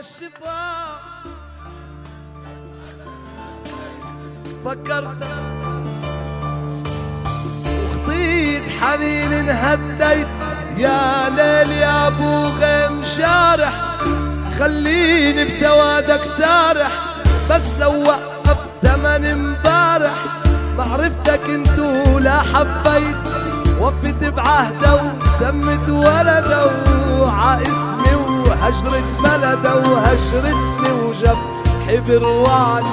الشفاء فكرت وخطيت حنين انهديت يا ليل يا ابو غيم شارح خليني بسوادك سارح بس لو وقف زمن امبارح معرفتك انتو لا حبيت وفيت بعهده وسمت ولده وع اسمي وهجرت بلده وهجرتني وجب حبر وعد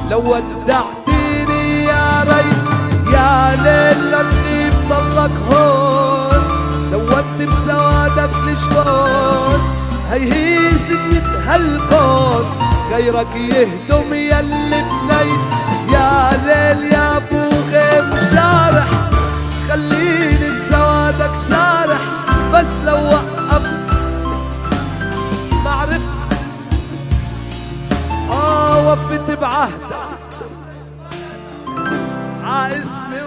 لو ودعتيني يا ريت يا ليل لا تغيب ضلك هون لودت بسوادك لشلون هي سنة هالكون غيرك يهدم يلي بنيت يا ليل يا ابو غيم شارح خليني بسوادك سارح بس لو وقف معرفت وفيت بعهدك عاسمي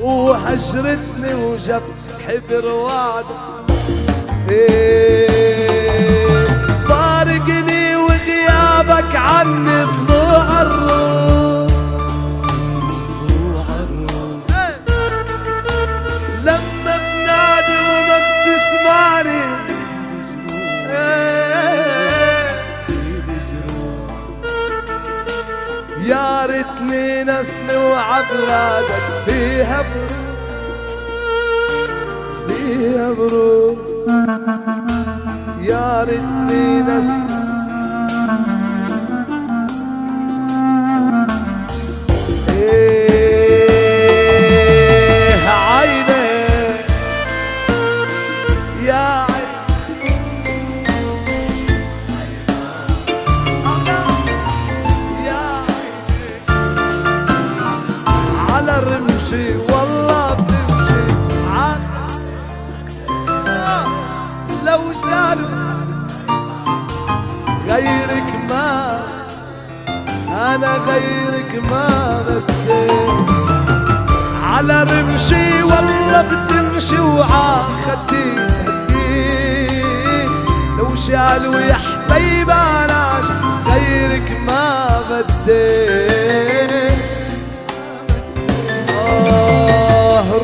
وهجرتني وجبت حبر وعد فارقني وغيابك عني ضلوع الروح لما بنادي وما بتسمعني يا ريتني نسمي وعبلادك فيها بروح يا ريتني نسمي عيني يا على الرمشي والله بتمشي لو وش قالوا غيرك ما انا غيرك ما بدي على رمشي والله بتمشي وعاخدي لو شالوا يا حبيب انا غيرك ما بدي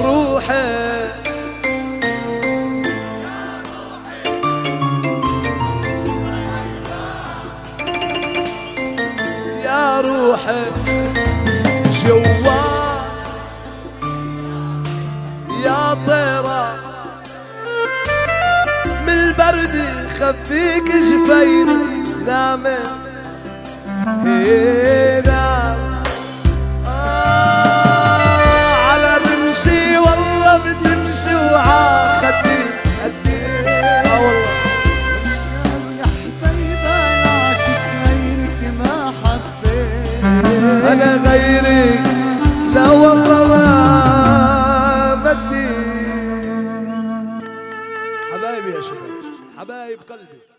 روحي يا روحي جوال يا طيرة من البرد خفيك جفيني نامي هنا على رمشي والله بتمشي وعاخدي قدي والله يا حبيبة العاشق غيرك ما حبيت انا غيرك لا والله ما بدي حبايبي يا شباب حبايب قلبي